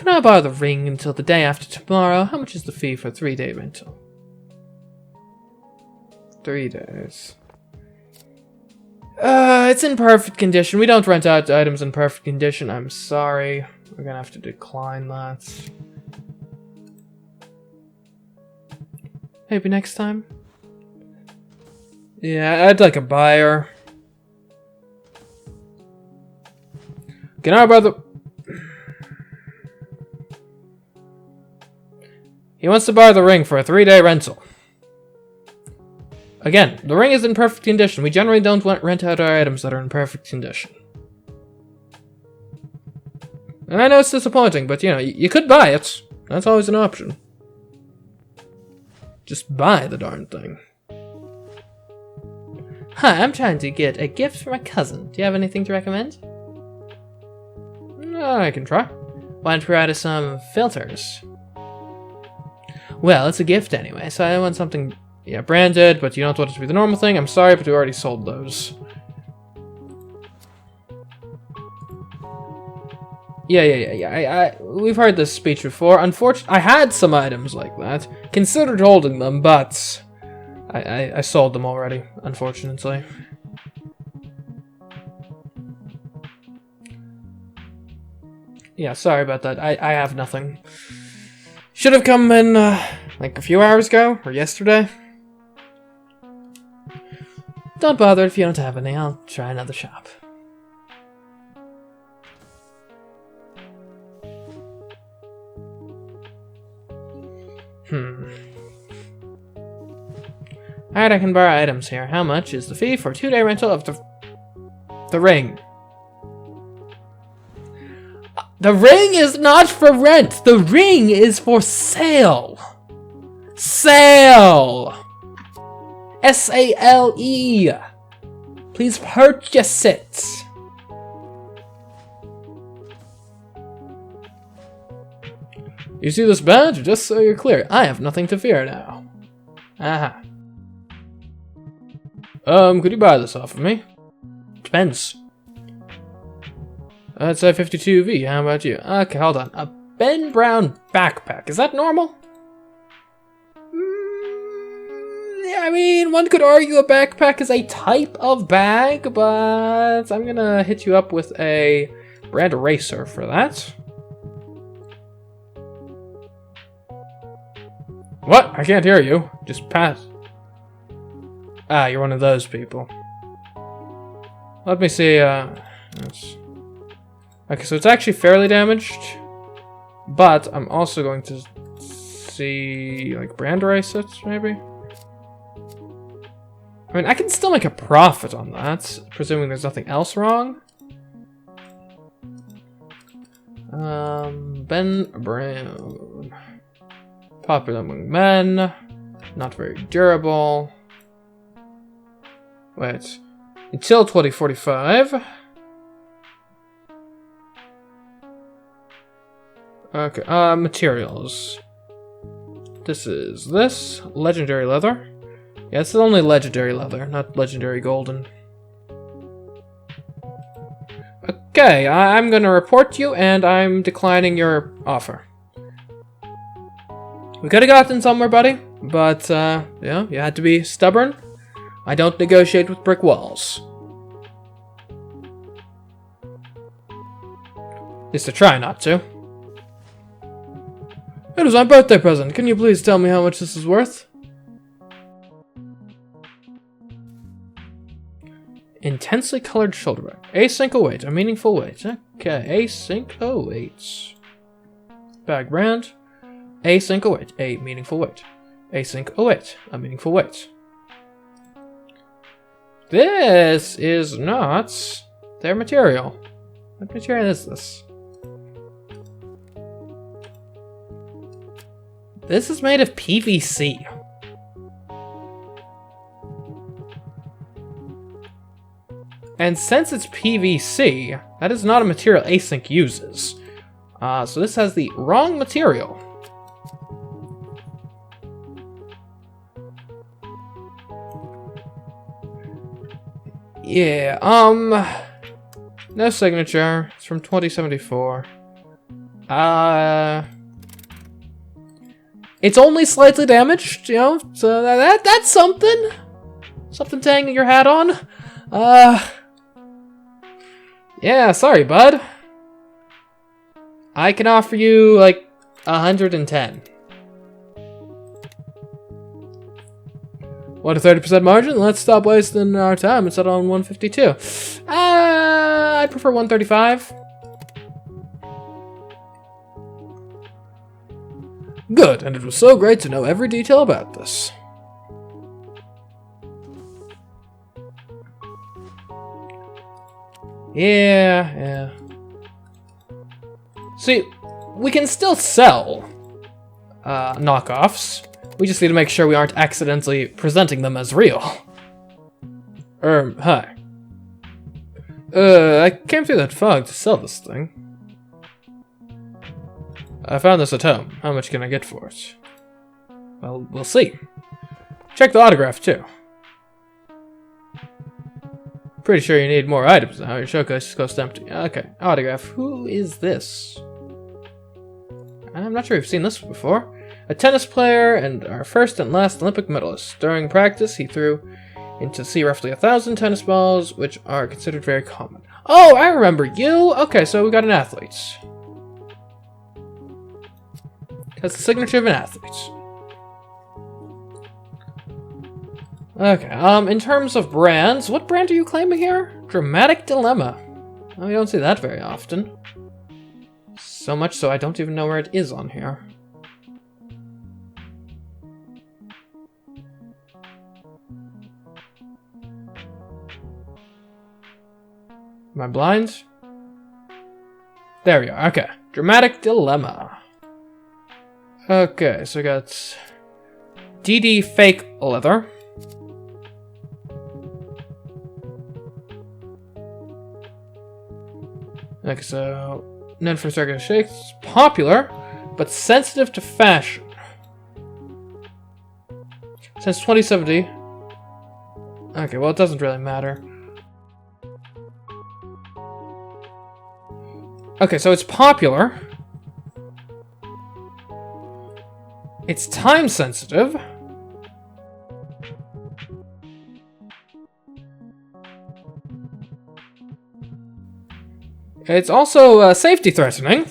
Can I borrow the ring until the day after tomorrow? How much is the fee for 3-day rental? 3 days. It's in perfect condition. We don't rent out items in perfect condition. I'm sorry. We're gonna have to decline that. Maybe next time? Yeah, I'd like a buyer. Can I borrow the... He wants to borrow the ring for a 3-day rental. Again, the ring is in perfect condition. We generally don't rent out our items that are in perfect condition. And I know it's disappointing, but you know, you could buy it. That's always an option. Just buy the darn thing. Hi, I'm trying to get a gift for my cousin. Do you have anything to recommend? I can try. Why don't we add some filters? Well, it's a gift anyway, so I want something, yeah, branded, but you don't want it to be the normal thing. I'm sorry, but we already sold those. Yeah. We've heard this speech before. Unfortunately, I had some items like that. Considered holding them, but I sold them already, unfortunately. Yeah, sorry about that. I have nothing. Should have come in, like a few hours ago, or yesterday. Don't bother if you don't have any. I'll try another shop. Alright, I can borrow items here. How much is the fee for a 2-day rental of the ring? The ring is not for rent. The ring is for sale. Sale. S-A-L-E. Please purchase it. You see this badge? Just so you're clear, I have nothing to fear now. Aha. Could you buy this off of me? Depends. I'd say 52V, how about you? Okay, hold on. A Ben Brown backpack, is that normal? Yeah, I mean, one could argue a backpack is a type of bag, but I'm gonna hit you up with a brand eraser for that. What? I can't hear you. Just pass. Ah, you're one of those people. Let me see, okay, so it's actually fairly damaged, but I'm also going to see, like, brand erase it, maybe? I mean, I can still make a profit on that, presuming there's nothing else wrong. Ben Brown. Popular among men. Not very durable. Wait. Until 2045. Okay, materials. This is this. Legendary leather. Yeah, it's only legendary leather, not legendary golden. Okay, I'm gonna report you, and I'm declining your offer. We could've gotten somewhere, buddy, but, yeah, you had to be stubborn. I don't negotiate with brick walls. At least I try not to. It was my birthday present. Can you please tell me how much this is worth? Intensely colored shoulder bag. Async 08, a meaningful weight. Okay, async 08. Bag brand. Async 08, a meaningful weight. Async 08, a meaningful weight. This is not their material. What material is this? This is made of PVC. And since it's PVC, that is not a material Async uses. So this has the wrong material. Yeah, no signature. It's from 2074. It's only slightly damaged, you know, so that's something. Something to hang your hat on. Yeah, sorry, bud. I can offer you, like, 110. What a 30% margin? Let's stop wasting our time and settle on 152. I prefer 135. Good, and it was so great to know every detail about this. Yeah. See, we can still sell knockoffs. We just need to make sure we aren't accidentally presenting them as real. Hi. I came through that fog to sell this thing. I found this at home. How much can I get for it? Well, we'll see. Check the autograph, too. Pretty sure you need more items now. Your showcase is close to empty. Okay, autograph. Who is this? I'm not sure we've seen this before. A tennis player and our first and last Olympic medalist. During practice, he threw into sea roughly 1,000 tennis balls, which are considered very common. Oh, I remember you! Okay, so we got an athlete. That's the signature of an athlete. Okay, in terms of brands, what brand are you claiming here? Dramatic Dilemma. Oh, we don't see that very often. So much so I don't even know where it is on here. Am I blind? There we are, okay. Dramatic Dilemma. Okay, so we got DD Fake Leather. Okay, so known for circular shakes, popular, but sensitive to fashion. Since 2070. Okay, well, it doesn't really matter. Okay, so it's popular. It's time sensitive. It's also safety threatening.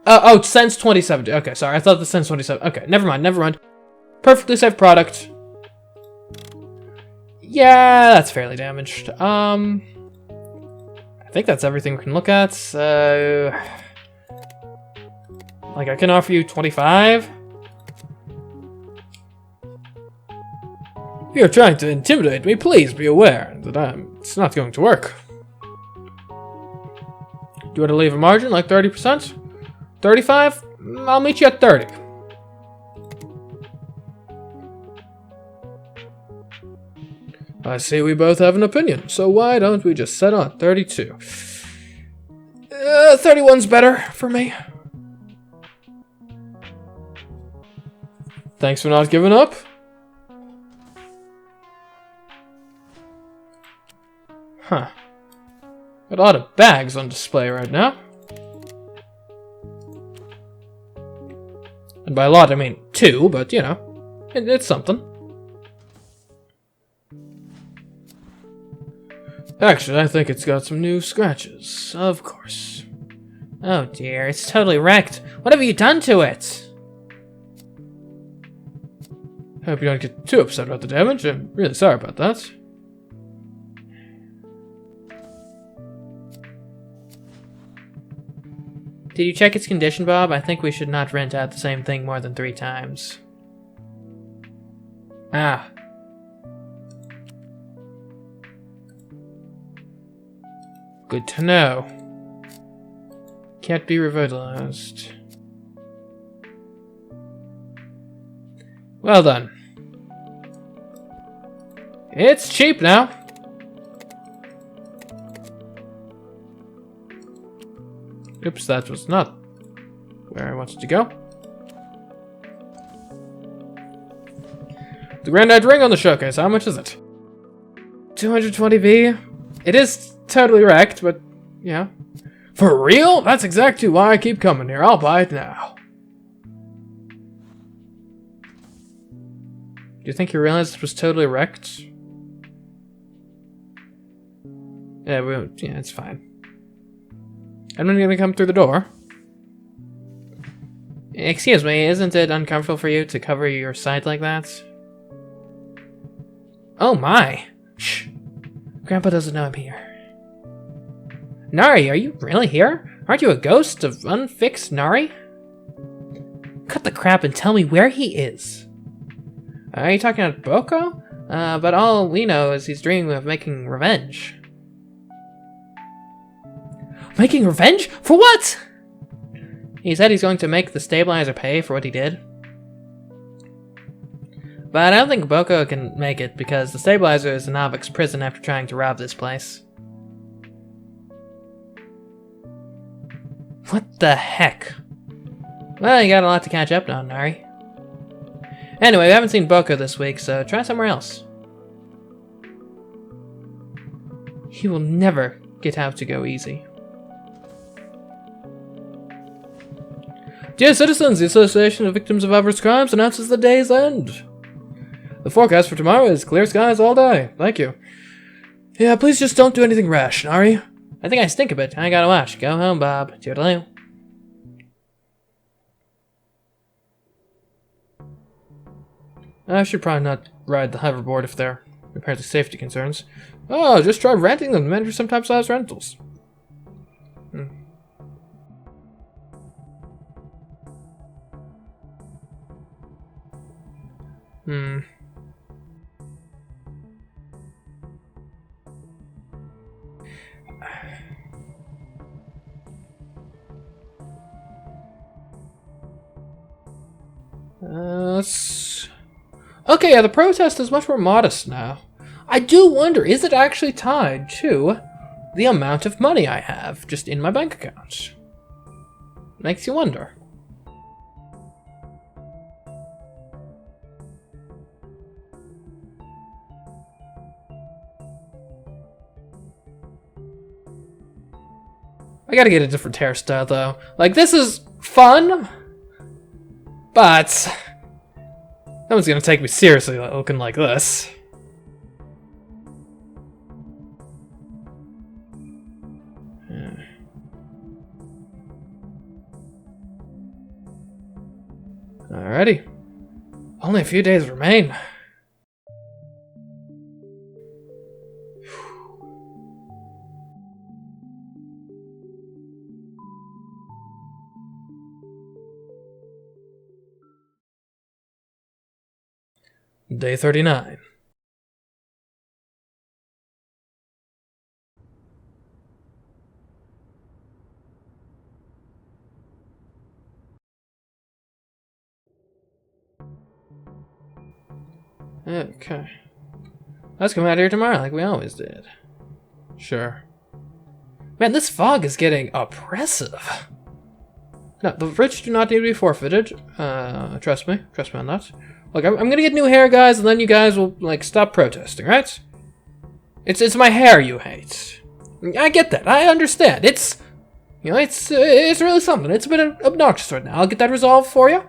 Oh, since 2070. Okay, sorry, I thought the since 2070. Okay, never mind. Perfectly safe product. Yeah, that's fairly damaged. I think that's everything we can look at. Like, I can offer you 25. If you're trying to intimidate me, please be aware that it's not going to work. Do you want to leave a margin, like 30%? 35? I'll meet you at 30. I see we both have an opinion, so why don't we just set on 32? 31's better for me. Thanks for not giving up. Huh. Got a lot of bags on display right now. And by a lot, I mean 2, but you know, it's something. Actually, I think it's got some new scratches. Of course. Oh dear, it's totally wrecked. What have you done to it? Hope you don't get too upset about the damage. I'm really sorry about that. Did you check its condition, Bob? I think we should not rent out the same thing more than 3 times. Ah. Good to know. Can't be revitalized. Well done. It's cheap now. Oops, that was not where I wanted to go. The granddad ring on the showcase, how much is it? 220V? It is totally wrecked, but, yeah. For real? That's exactly why I keep coming here. I'll buy it now. Do you think you realized it was totally wrecked? Yeah, it's fine. I'm not gonna come through the door. Excuse me, isn't it uncomfortable for you to cover your side like that? Oh my! Shh! Grandpa doesn't know I'm here. Nari, are you really here? Aren't you a ghost of unfixed Nari? Cut the crap and tell me where he is. Are you talking about Boko? But all we know is he's dreaming of making revenge. Making revenge? For what? He said he's going to make the stabilizer pay for what he did. But I don't think Boko can make it because the stabilizer is in Avok's prison after trying to rob this place. What the heck? Well, you got a lot to catch up on, Nari. Anyway, we haven't seen Boko this week, so try somewhere else. He will never get out to go easy. Dear citizens, the Association of Victims of Avarice Crimes announces the day's end. The forecast for tomorrow is clear skies all day. Thank you. Yeah, please just don't do anything rash, Nari. I think I stink a bit. I gotta wash. Go home, Bob. Toodaloo. I should probably not ride the hoverboard if there are apparently safety concerns. Oh, just try renting them. Men for some type-size rentals. Okay, yeah, the protest is much more modest now. I do wonder, is it actually tied to the amount of money I have just in my bank account? Makes you wonder. I gotta get a different hairstyle, though. Like, this is fun, but no one's gonna take me seriously looking like this. Alrighty. Only a few days remain. Day 39. Okay. Let's come out here tomorrow like we always did. Sure. Man, this fog is getting oppressive. No, the rich do not need to be forfeited. Trust me on that. Look, I'm gonna get new hair, guys, and then you guys will, like, stop protesting, right? It's my hair you hate. I get that. I understand. It's, you know, it's really something. It's a bit obnoxious right now. I'll get that resolved for you.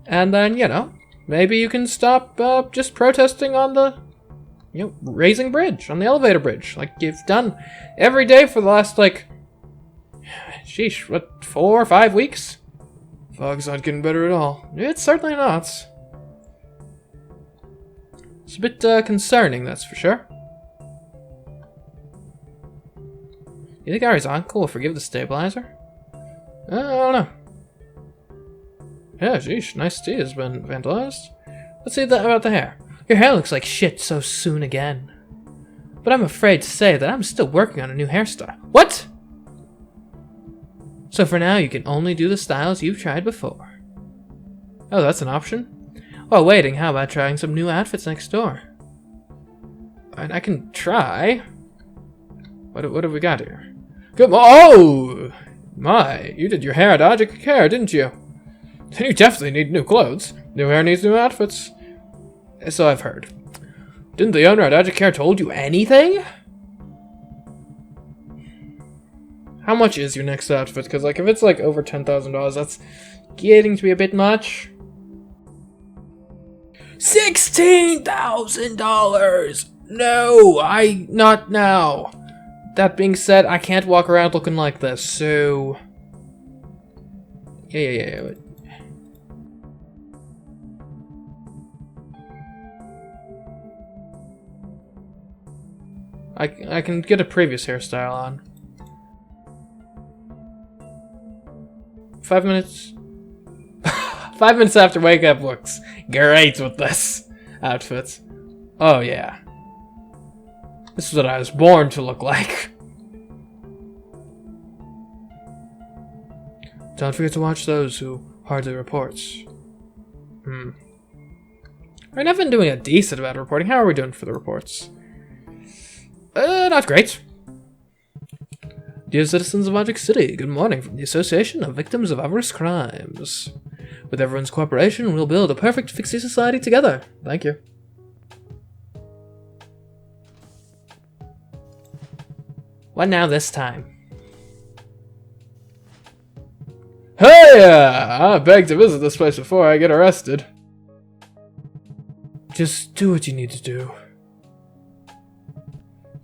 And then, you know, maybe you can stop just protesting on the, you know, raising bridge, on the elevator bridge, like you've done every day for the last, like, sheesh, what, 4 or 5 weeks? Fog's not getting better at all. It's certainly not. It's a bit concerning, that's for sure. You think Ari's uncle will forgive the stabilizer? I don't know. Yeah, sheesh, nice tea has been vandalized. Let's see about the hair. Your hair looks like shit so soon again. But I'm afraid to say that I'm still working on a new hairstyle. What? So for now, you can only do the styles you've tried before. Oh, that's an option? While waiting, how about trying some new outfits next door? And I can try. What have we got here? Good. Oh my! You did your hair at Ajik Care, didn't you? Then you definitely need new clothes. New hair needs new outfits. So I've heard. Didn't the owner at Educare told you anything? How much is your next outfit? Because, like, if it's, like, over $10,000, that's getting to be a bit much. $16,000! No, not now. That being said, I can't walk around looking like this, so... Yeah. I can get a previous hairstyle on. 5 minutes. 5 minutes after wake up looks great with this outfit. Oh yeah. This is what I was born to look like. Don't forget to watch those who hardly reports. I mean, I've been doing a decent amount of reporting. How are we doing for the reports? Not great. Dear citizens of Magic City, good morning from the Association of Victims of Avarice Crimes. With everyone's cooperation, we'll build a perfect Fixie society together. Thank you. What now this time? Hey! I beg to visit this place before I get arrested. Just do what you need to do.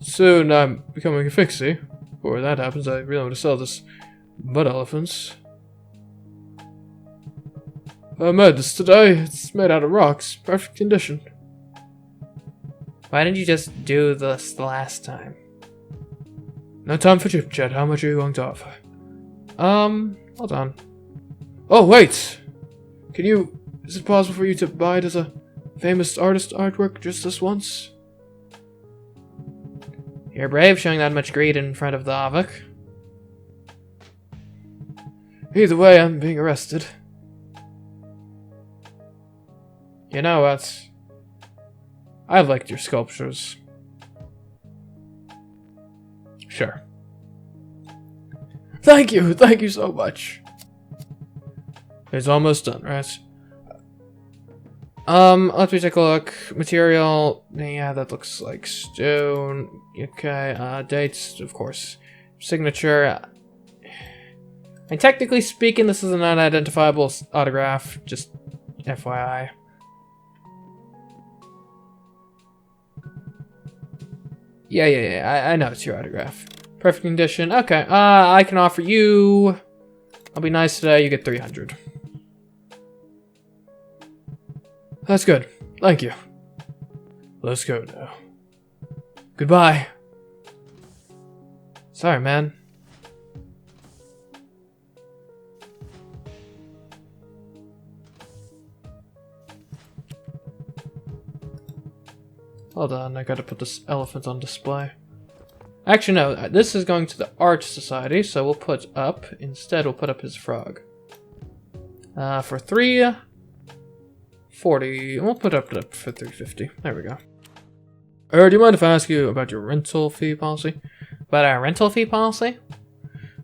Soon I'm becoming a Fixie. Before that happens, I really want to sell this mud elephants. I made this today. It's made out of rocks. Perfect condition. Why didn't you just do this the last time? No time for chit chat. How much are you going to offer? Hold on. Oh, wait! Is it possible for you to buy it as a famous artist artwork just this once? You're brave showing that much greed in front of the Avok. Either way, I'm being arrested. You know what? I liked your sculptures. Sure. Thank you so much. It's almost done, right? Let me take a look. Material, yeah, that looks like stone. Okay, dates, of course. Signature. And technically speaking, this is an unidentifiable autograph, just FYI. Yeah, I know it's your autograph. Perfect condition. Okay, I can offer you... I'll be nice today, you get 300. That's good. Thank you. Let's go now. Goodbye. Sorry, man. Hold on, I gotta put this elephant on display. Actually, no, this is going to the Art Society, so we'll put up, instead we'll put up his frog. For 340, we'll put up for 350. There we go. Do you mind if I ask you about your rental fee policy? About our rental fee policy?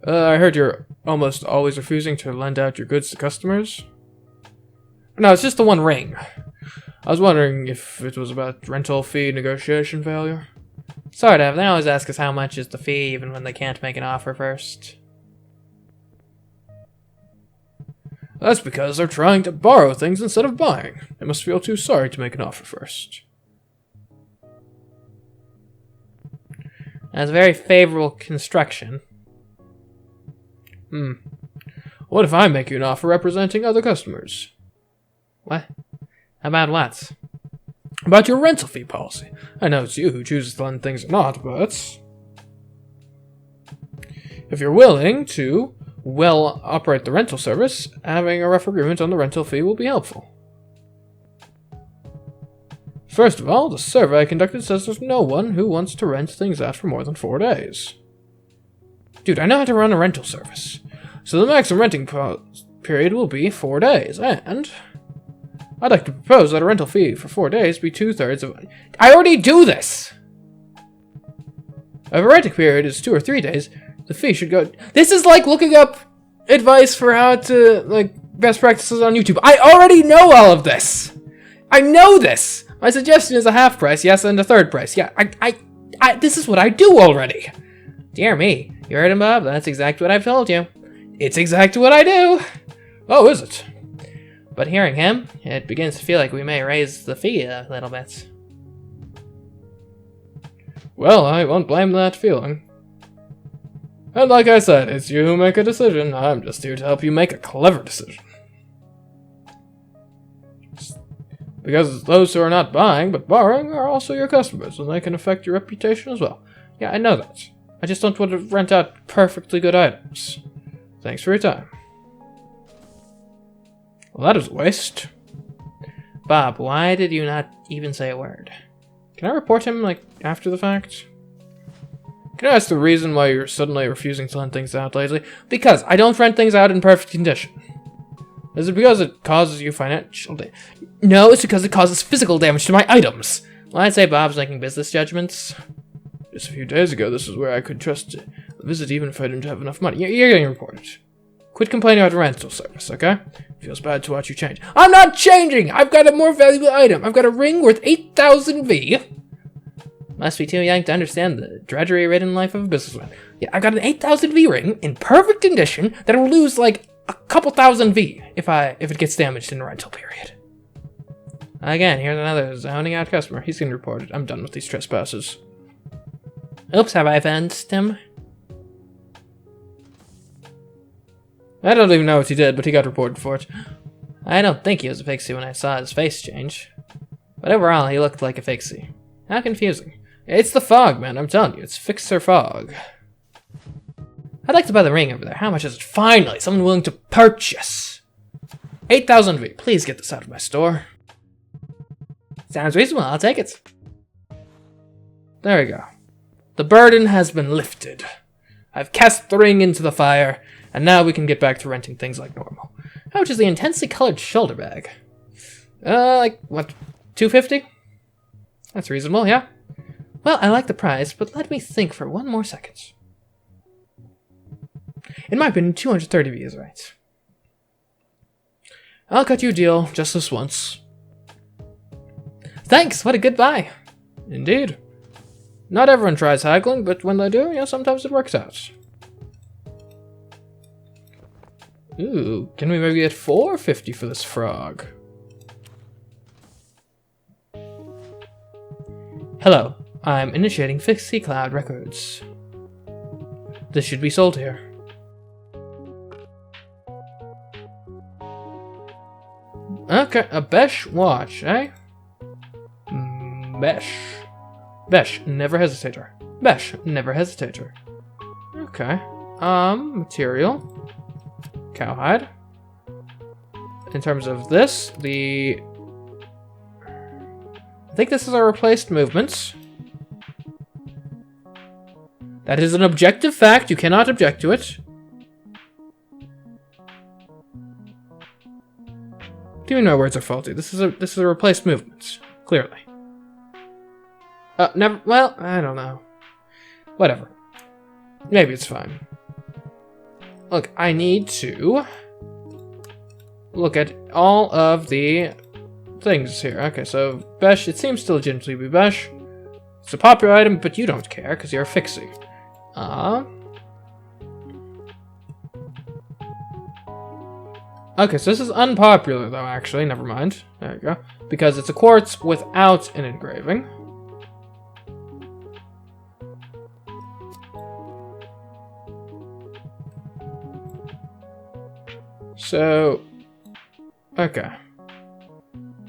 I heard you're almost always refusing to lend out your goods to customers. No, it's just the one ring. I was wondering if it was about rental fee negotiation failure. Sort of. They always ask us how much is the fee even when they can't make an offer first. That's because they're trying to borrow things instead of buying. They must feel too sorry to make an offer first. That's very favorable construction. What if I make you an offer representing other customers? What? About what? About your rental fee policy. I know it's you who chooses to lend things or not, but... if you're willing to, well, operate the rental service, having a rough agreement on the rental fee will be helpful. First of all, the survey I conducted says there's no one who wants to rent things out for more than 4 days. Dude, I know how to run a rental service. So the maximum renting period will be 4 days, and... I'd like to propose that a rental fee for 4 days be 2/3 of... I already do this! If a renting period is 2 or 3 days, the fee should go... This is like looking up advice for how to, like, best practices on YouTube. I already know all of this! I know this! My suggestion is a half price, yes, and a third price. Yeah, this is what I do already. Dear me, you heard him, Bob? That's exactly what I've told you. It's exactly what I do. Oh, is it? But hearing him, it begins to feel like we may raise the fee a little bit. Well, I won't blame that feeling. And like I said, it's you who make a decision. I'm just here to help you make a clever decision. Because those who are not buying, but borrowing, are also your customers, and they can affect your reputation as well. Yeah, I know that. I just don't want to rent out perfectly good items. Thanks for your time. Well, that is a waste. Bob, why did you not even say a word? Can I report him, like, after the fact? Can I ask the reason why you're suddenly refusing to lend things out lately? Because I don't rent things out in perfect condition. Is it because it causes you financial damage? No, it's because it causes physical damage to my items. Well, I'd say Bob's making business judgments. Just a few days ago, this is where I could trust a visit even if I didn't have enough money. You're getting reported. Quit complaining about rental service, okay? Feels bad to watch you change. I'm not changing! I've got a more valuable item. I've got a ring worth 8,000 V. Must be too young to understand the drudgery-ridden life of a businessman. Yeah, I've got an 8,000 V ring in perfect condition that'll lose like a couple thousand V if it gets damaged in the rental period. Again, here's another zoning out customer. He's getting reported. I'm done with these trespasses. Oops, have I offended him? I don't even know what he did, but he got reported for it. I don't think he was a pixie when I saw his face change. But overall, he looked like a pixie. How confusing. It's the fog, man, I'm telling you. It's Fixer Fog. I'd like to buy the ring over there. How much is it? Finally, someone willing to purchase. 8,000 V. Please get this out of my store. Sounds reasonable. I'll take it. There we go. The burden has been lifted. I've cast the ring into the fire, and now we can get back to renting things like normal. How much is the intensely colored shoulder bag? Like, what, 250? That's reasonable, yeah. Well, I like the price, but let me think for one more second. In my opinion, 230 V is right. I'll cut you a deal just this once. Thanks, what a good buy. Indeed. Not everyone tries haggling, but when they do, yeah, sometimes it works out. Ooh, can we maybe get 450 for this frog? Hello, I'm initiating Fixie Cloud Records. This should be sold here. Okay, a Besh watch, eh? Besh. Besh, never hesitator. Besh, never hesitator. Okay. Material. Cowhide. In terms of this, I think this is our replaced movements. That is an objective fact, you cannot object to it. Even my words are faulty. This is a replaced movement, clearly. Never. Well, I don't know. Whatever. Maybe it's fine. Look, I need to look at all of the things here. Okay, so Besh. It seems to legitimately be Besh. It's a popular item, but you don't care because you're a fixie. Okay, so this is unpopular, though, actually. Never mind. There you go. Because it's a quartz without an engraving. So, okay.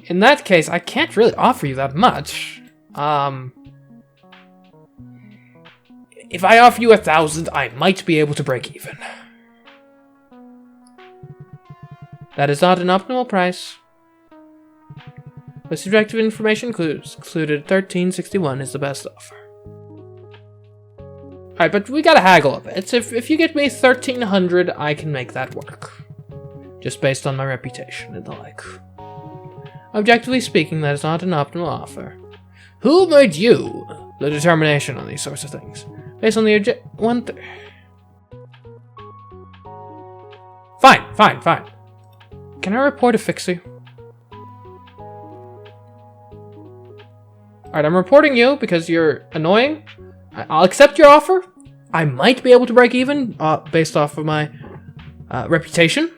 In that case, I can't really offer you that much. If I offer you 1,000, I might be able to break even. That is not an optimal price. The subjective information included 1361 is the best offer. Alright, but we gotta haggle a bit. If you get me 1,300, I can make that work. Just based on my reputation and the like. Objectively speaking, that is not an optimal offer. Who made you the determination on these sorts of things? Based on the Fine. Can I report a fixie? Alright, I'm reporting you because you're annoying. I'll accept your offer. I might be able to break even based off of my reputation.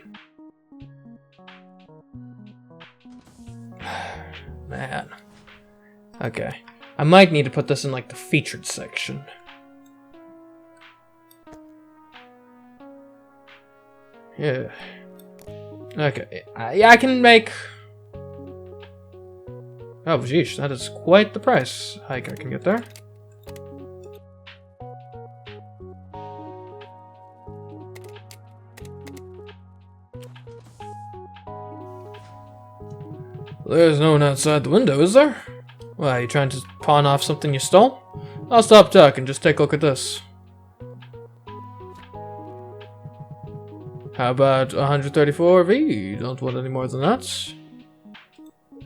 Man. Okay. I might need to put this in, like, the featured section. Yeah. Okay. Yeah, I can make... Oh, geez, that is quite the price hike I can get there. There's no one outside the window, is there? Why, are you trying to pawn off something you stole? I'll stop talking, just take a look at this. How about 134V? Don't want any more than that.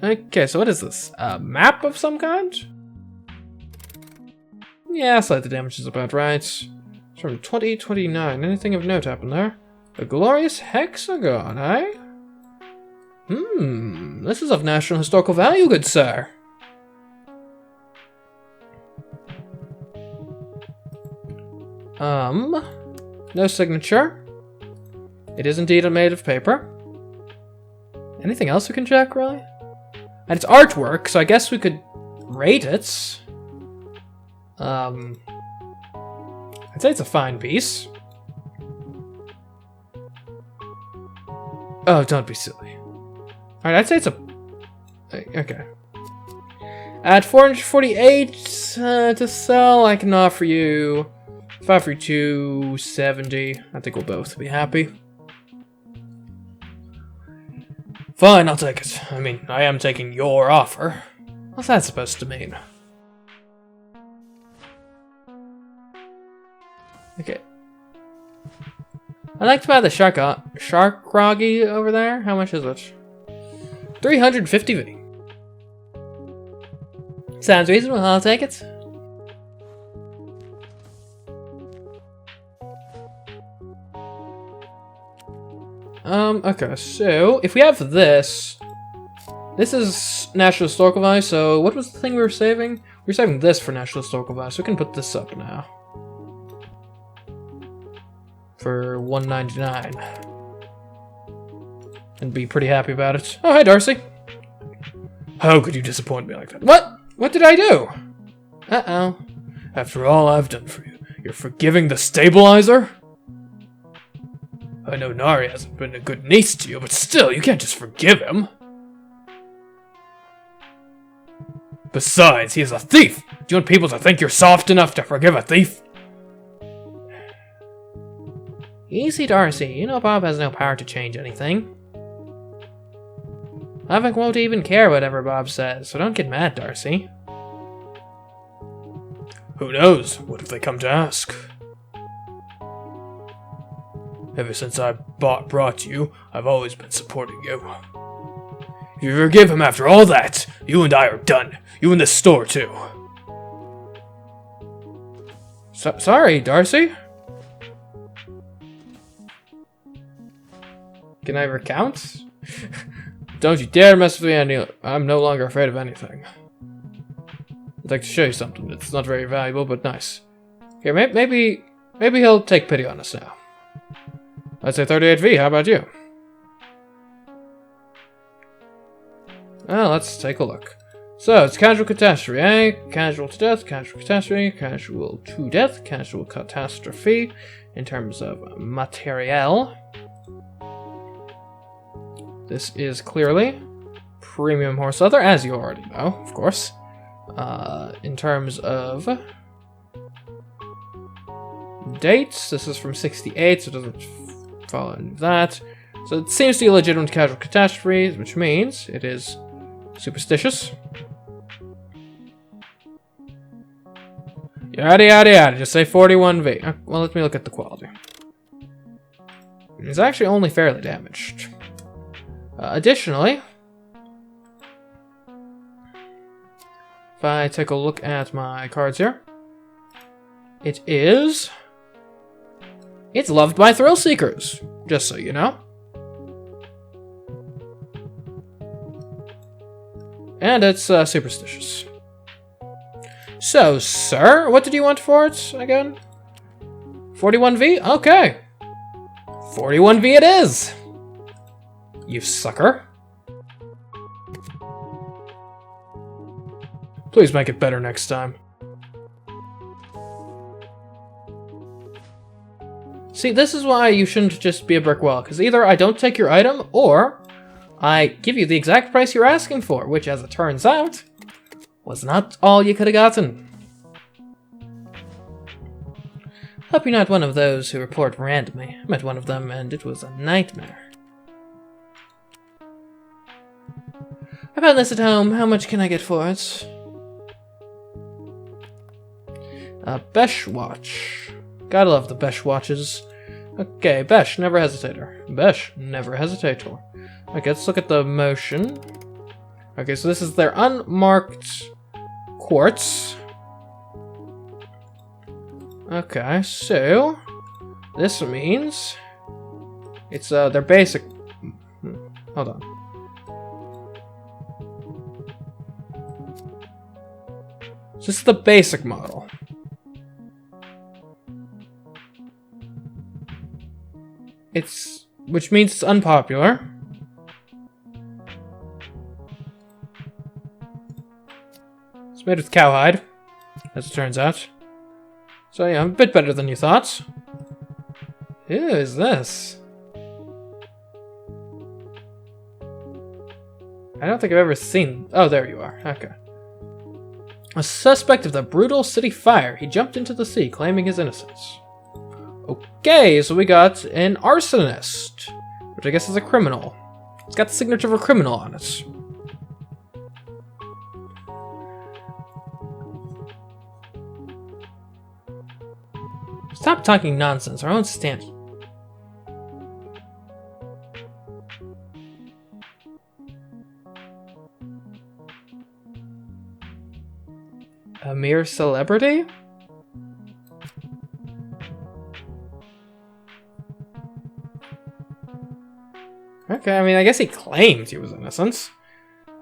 Okay, so what is this? A map of some kind? Yeah, slightly damage is about right. It's from 2029. Anything of note happened there? A glorious hexagon, eh? This is of national historical value, good sir. No signature. It is indeed made of paper. Anything else we can check, really? And it's artwork, so I guess we could rate it. I'd say it's a fine piece. Oh, don't be silly. Alright, I'd say it's a... Okay. At 448 to sell, I can offer you... If I offer you 270, I think we'll both be happy. Fine, I'll take it. I mean, I am taking your offer. What's that supposed to mean? Okay. I'd like to buy the shark groggy over there. How much is it? 350V. Sounds reasonable, I'll take it. Okay, so if we have this is National Historical Value, so what was the thing we were saving? We were saving this for National Historical Value, so we can put this up now. For $199. And be pretty happy about it. Oh, hi, Darcy. How could you disappoint me like that? What? What did I do? Uh-oh. After all I've done for you, you're forgiving the stabilizer? I know Nari hasn't been a good niece to you, but still, you can't just forgive him. Besides, he is a thief! Do you want people to think you're soft enough to forgive a thief? Easy, Darcy. You know Bob has no power to change anything. Havoc won't even care whatever Bob says, so don't get mad, Darcy. Who knows? What if they come to ask? Ever since I brought you, I've always been supporting you. If you forgive him after all that, you and I are done. You and this store, too. Sorry, Darcy. Can I recount? Don't you dare mess with me, Andy. I'm no longer afraid of anything. I'd like to show you something. It's not very valuable, but nice. Here, maybe he'll take pity on us now. I'd say 38V, how about you? Well, let's take a look. So, it's casual catastrophe, eh? Casual to death, casual catastrophe, casual to death, casual catastrophe. In terms of materiel. This is clearly premium horse leather, as you already know, of course. In terms of dates, this is from 68, so it doesn't follow any of that. So it seems to be a legitimate casual catastrophe, which means it is superstitious. Yada yada yada, just say 41V. Well, let me look at the quality. It's actually only fairly damaged. Additionally, if I take a look at my cards here, it's loved by thrill seekers, just so you know. And it's superstitious. So, sir, what did you want for it again? 41V? Okay. 41V it is! You sucker. Please make it better next time. See, this is why you shouldn't just be a brick wall, because either I don't take your item, or I give you the exact price you're asking for, which, as it turns out, was not all you could have gotten. Hope you're not one of those who report randomly. I met one of them, and it was a nightmare. I found this at home. How much can I get for it? A Besh watch. Gotta love the Besh watches. Okay, Besh, never hesitator. Besh, never hesitator. Okay, let's look at the motion. Okay, so this is their unmarked quartz. Okay, so this means it's their basic. Hold on. So this is the basic model. Which means it's unpopular. It's made with cowhide, as it turns out. So yeah, a bit better than you thought. Who is this? I don't think I've ever seen... Oh, there you are. Okay. A suspect of the brutal city fire. He jumped into the sea, claiming his innocence. Okay, so we got an arsonist, which I guess is a criminal. It's got the signature of a criminal on it. Stop talking nonsense. Our own stand. A mere celebrity? Okay, I mean, I guess he claimed he was innocent.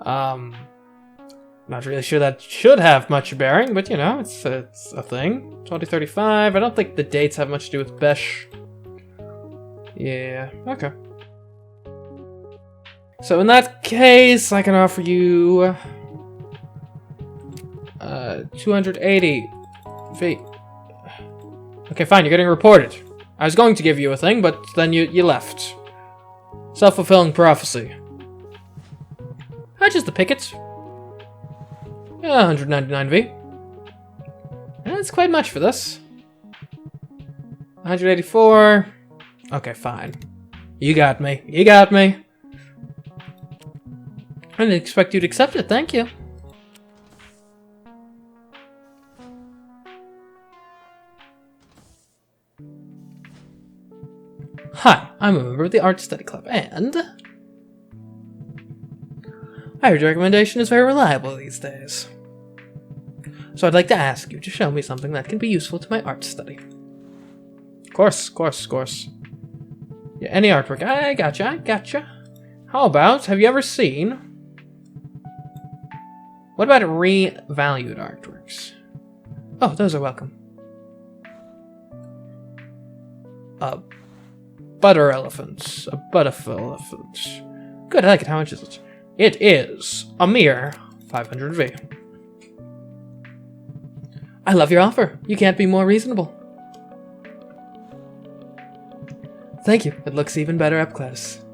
Not really sure that should have much bearing, but you know, it's a thing. 2035. I don't think the dates have much to do with Besh. Yeah, okay. So in that case, I can offer you 280 feet. Okay, fine, you're getting reported. I was going to give you a thing, but then you left. Self-fulfilling prophecy. How just the pickets? Yeah, 199V. That's quite much for this. 184. Okay, fine. You got me. You got me. I didn't expect you to accept it, thank you. Hi, I'm a member of the Art Study Club, and I heard your recommendation is very reliable these days. So I'd like to ask you to show me something that can be useful to my art study. Of course. Yeah, any artwork. I gotcha. How about, have you ever seen... What about revalued artworks? Oh, those are welcome. Butter elephant. A butterfly elephant. Good, I like it. How much is it? It is a mere 500V. I love your offer. You can't be more reasonable. Thank you. It looks even better up close.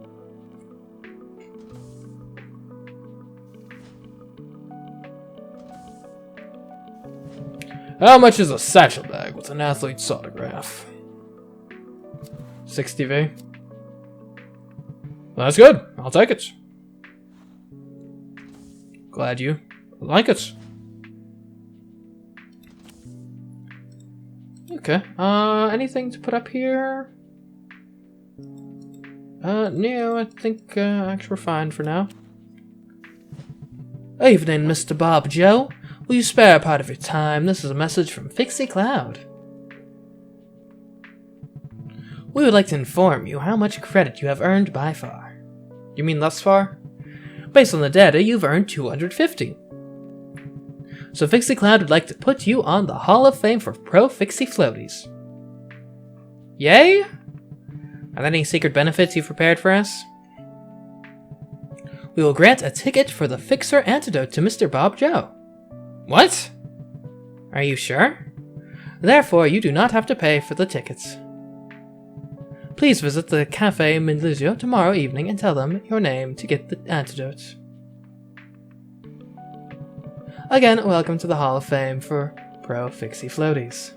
How much is a satchel bag with an athlete's autograph? 60V. That's good. I'll take it. Glad you like it. Okay. Anything to put up here? No, I think actually we're fine for now. Evening, Mr. Bob Joe. Will you spare a part of your time? This is a message from Fixie Cloud. We would like to inform you how much credit you have earned by far. You mean thus far? Based on the data, you've earned 250. So Fixie Cloud would like to put you on the Hall of Fame for Pro Fixie Floaties. Yay? Are there any secret benefits you've prepared for us? We will grant a ticket for the Fixer Antidote to Mr. Bob Joe. What? Are you sure? Therefore, you do not have to pay for the tickets. Please visit the Cafe Mindlizio tomorrow evening and tell them your name to get the antidote. Again, welcome to the Hall of Fame for Pro Fixie Floaties.